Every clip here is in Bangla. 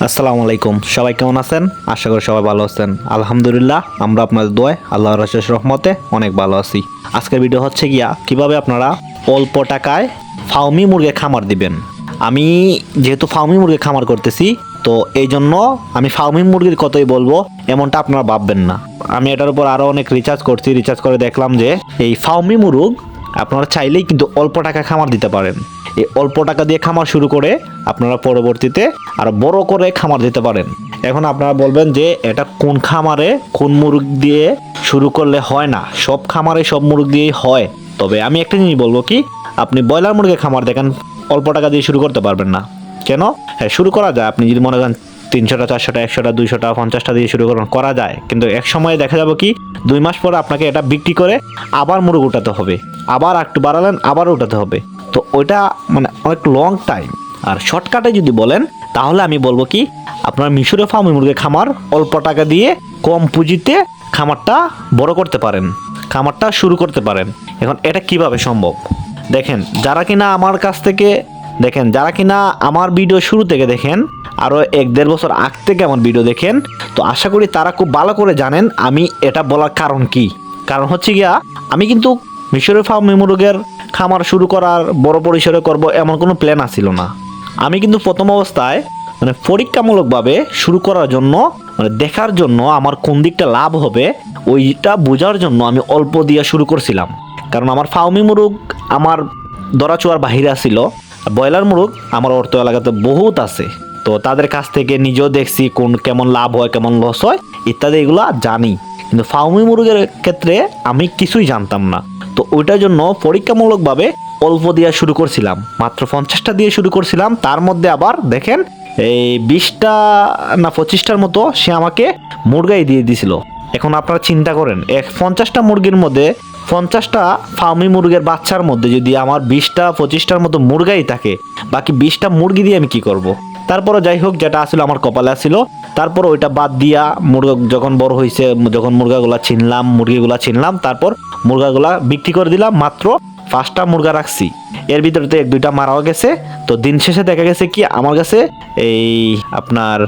আসসালামু আলাইকুম, সবাই কেমন আছেন? আশা করি সবাই ভালো আছেন। আলহামদুলিল্লাহ, আমরা আপনাদের দোয়ায় আল্লাহর অশেষ রহমতে অনেক ভালো আছি। আজকের ভিডিও হচ্ছে গিয়া কিভাবে আপনারা অল্প টাকায় ফার্মি মুরগির খামার দিবেন। আমি যেহেতু ফার্মি মুরগির খামার করতেছি, তো এই জন্য আমি ফার্মি মুরগির কথাই বলবো, এমনটা আপনারা ভাববেন না। আমি এটার উপর আরও অনেক রিসার্চ করছি, রিসার্চ করে দেখলাম যে এই ফার্মি মুরগ আপনারা চাইলেই কিন্তু অল্প টাকা খামার দিতে পারেন। এই অল্প টাকা দিয়ে খামার শুরু করে আপনারা পরবর্তীতে আরো বড় করে খামার দিতে পারেন। এখন আপনারা বলবেন যে এটা কোন খামারে কোন মুরগ দিয়ে শুরু করলে হয় না, সব খামারে সব মুরগ দিয়েই হয়। তবে আমি একটা জিনিস বলবো কি, আপনি ব্রয়লার মুরগির খামার দেখেন অল্প টাকা দিয়ে শুরু করতে পারবেন না। কেন? হ্যাঁ, শুরু করা যায়। আপনি যদি মনে করেন 300টা 400টা 100টা 200টা 50টা দিয়ে শুরু করা যায়, কিন্তু এক সময় দেখা যাবে কি 2 মাস পরে আপনাকে এটা বিক্রি করে আবার মুরগ উঠাতে হবে, আবার একটু বাড়ালেন আবার উঠাতে হবে। তো ওইটা মানে অনেক লং টাইম। আর শর্টকাটে যদি বলেন তাহলে আমি বলবো কি, আপনার মিশরে ফার্মি মুরগির খামার অল্প টাকা দিয়ে কম পুঁজিতে খামারটা বড় করতে পারেন, খামারটা শুরু করতে পারেন। এখন এটা কিভাবে সম্ভব দেখেন, যারা কিনা আমার কাছ থেকে দেখেন, যারা কিনা আমার ভিডিও শুরু থেকে দেখেন, আরও 1-1.5 বছর আগ থেকে আমার ভিডিও দেখেন, তো আশা করি তারা খুব ভালো করে জানেন আমি এটা বলার কারণ কি। কারণ হচ্ছে গিয়া, আমি কিন্তু মিশরের ফার্মি মুরগের খামার শুরু করার বড় পরিসরে করব এমন কোনো প্ল্যান আসছিল না। আমি কিন্তু প্রথম অবস্থায় মানে পরীক্ষামূলকভাবে শুরু করার জন্য, মানে দেখার জন্য আমার কোন দিকটা লাভ হবে ওইটা বোঝার জন্য আমি অল্প দিয়ে শুরু করছিলাম। কারণ আমার ফার্মি মুরগ আমার দরাচুয়ার বাহিরে ছিল, ব্রয়লার মুরগ আমার অর্থ এলাকাতে বহুত আছে। তো তাদের কাছ থেকে নিজেও দেখছি কোন কেমন লাভ হয় কেমন লস হয় ইত্যাদি, এগুলো জানি। কিন্তু ফার্মি মুরগের ক্ষেত্রে আমি কিছুই জানতাম না। তো ওইটার জন্য পরীক্ষামূলকভাবে অল্প দিয়ে শুরু করছিলাম, মাত্র 50টা দিয়ে শুরু করছিলাম। তার মধ্যে আবার দেখেন এই 20টা না 25টার মতো সে আমাকে মুরগাই দিয়ে দিছিল। এখন আপনারা চিন্তা করেন, 50টা মুরগির মধ্যে 50টা ফার্মি মুরগের বাচ্চার মধ্যে যদি আমার 20টা 25টার মতো মুরগাই থাকে, বাকি 20টা মুরগি দিয়ে আমি কি করব। তারপরে যাই হোক, যেটা আসলে আমার কপালে আসছিল, তারপর ওইটা বাদ দিয়া মুরগা যখন বড় হয়েছে, যখন মুরগিগুলা চিনলাম, তারপর মুরগাগুলা বিক্রি করে দিলাম। মাত্র 5টা মুরগা রাখছি, এর ভিতরে তো 1-2টা মারাও গেছে। তো দিন শেষে দেখা গেছে কি আমার কাছে এই আপনার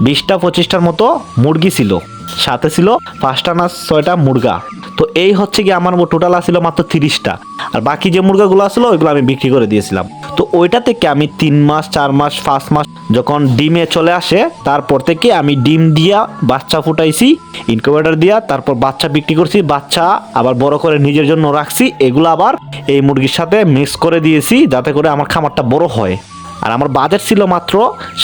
20টা 25টার মতো মুরগি ছিল, সাথে ছিল 5টা না 6টা মুরগা। তো এই হচ্ছে কি আমার টোটাল আসছিল মাত্র 30টা। আর বাকি যে মুরগাগুলো আসলো ওইগুলো আমি বিক্রি করে দিয়েছিলাম। তো ওইটা থেকে আমি 3 মাস 4 মাস 5 মাস যখন ডিমে চলে আসে, তারপর থেকে আমি ডিম দিয়া বাচ্চা ফুটাইছি ইনকিউবেটর দিয়া, তারপর বাচ্চা বিক্রি করছি, বাচ্চা আবার বড় করে নিজের জন্য রাখছি। এগুলো আবার এই মুরগির সাথে মিক্স করে দিয়েছি যাতে করে আমার খামারটা বড় হয়। আর আমার বাজেট ছিল মাত্র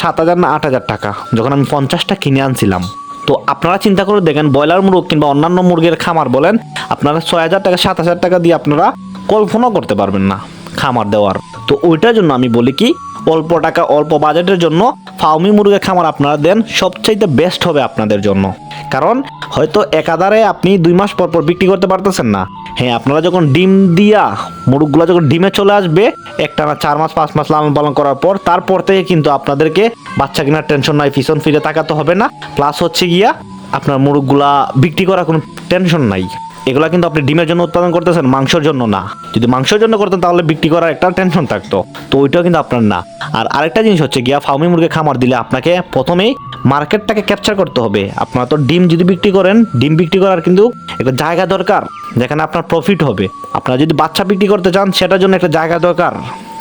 7,000 না 8,000 টাকা যখন আমি 50টা কিনে আনছিলাম। তো আপনারা চিন্তা করে দেখেন, ব্রয়লার মুরগ কিংবা অন্যান্য মুরগির খামার বলেন, আপনারা 6,000 টাকা 7,000 টাকা দিয়ে আপনারা কল্পনাও করতে পারবেন না খামার দেওয়ার। তো ওইটার জন্য আমি বলি কি, অল্প টাকা অল্প বাজেটের জন্য ফার্মি মুরগির খামার আপনারা দেন, সবচাইতে বেস্ট হবে আপনাদের জন্য। কারণ হয়তো একাধারে আপনি 2 মাস পর পর বিক্রি করতে পারতেছেন না। হ্যাঁ, আপনারা যখন ডিম দিয়া মুরগগুলো যখন ডিমে চলে আসবে, একটানা 4 মাস 5 মাস লালন পালন করার পর, তারপর থেকে কিন্তু আপনাদেরকে বাচ্চা কেনার টেনশন নাই, পিছন ফিরে তাকাতে হবে না। প্লাস হচ্ছে গিয়া আপনার মুরগগুলা বিক্রি করার কোনো টেনশন নাই। এগুলা কিন্তু আপনি ডিমের জন্য উৎপাদন করতেছেন, মাংসের জন্য না। যদি মাংসের জন্য করতেন তাহলে বিক্রি করার একটা টেনশন থাকতো, তো ওইটাও কিন্তু আপনার না। আর আরেকটা জিনিস হচ্ছে গিয়া, ফার্মি মুরগি খামার দিলে আপনাকে প্রথমেই মার্কেটটাকে ক্যাপচার করতে হবে। আপনারা তো ডিম যদি বিক্রি করেন, ডিম বিক্রি করার কিন্তু একটা জায়গা দরকার যেখানে আপনার প্রফিট হবে। আপনারা যদি বাচ্চা বিক্রি করতে চান, সেটার জন্য একটা জায়গা দরকার।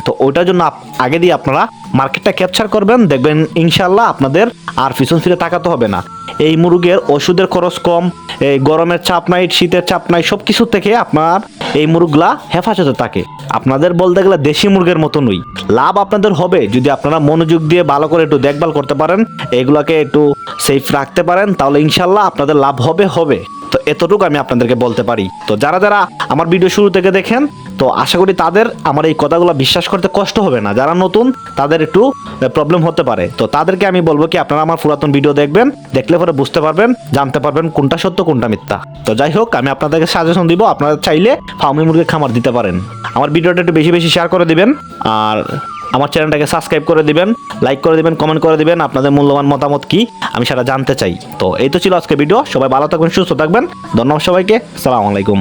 তো ওইটার জন্য আগে দিয়ে আপনারা মার্কেটটা ক্যাপচার করবেন, দেখবেন ইনশাল্লাহ আপনাদের আর পিছন ফিরে তাকাতে হবে না। এই মুরগের ওষুধের খরচ কম, এই গরমের চাপ নাই, শীতের চাপ নাই, সব কিছু থেকে আপনার এই মুরগগুলা হেফাজতে থাকে। আপনাদের বলতে গেলে দেশি মুরগের মতনই লাভ আপনাদের হবে যদি আপনারা মনোযোগ দিয়ে ভালো করে একটু দেখভাল করতে পারেন, এগুলাকে একটু সেফ রাখতে পারেন, তাহলে ইনশাল্লাহ আপনাদের লাভ হবে। তো এতটুকু আমি আপনাদেরকে বলতে পারি। তো যারা যারা আমার ভিডিও শুরু থেকে দেখেন, তো আশা করি তাদের আমার এই কথাগুলো বিশ্বাস করতে কষ্ট হবে না। যারা নতুন তাদের একটু প্রবলেম হতে পারে, তো তাদেরকে আমি বলবো কি, আপনারা আমার পুরাতন ভিডিও দেখবেন, দেখলে পরে বুঝতে পারবেন, জানতে পারবেন কোনটা সত্য কোনটা মিথ্যা। তো যাই হোক, আমি আপনাদেরকে সাজেশন দিব, আপনারা চাইলে ফার্মি মুরগির খামার দিতে পারেন। আমার ভিডিওটা একটু বেশি বেশি শেয়ার করে দিবেন, আর আমার চ্যানেলটাকে সাবস্ক্রাইব করে দিবেন, লাইক করে দিবেন, কমেন্ট করে দিবেন আপনাদের মূল্যবান মতামত কি, আমি সেটা জানতে চাই। তো এই তো ছিল আজকে ভিডিও। সবাই ভালো থাকবেন, সুস্থ থাকবেন। ধন্যবাদ সবাইকে। আসসালামু আলাইকুম।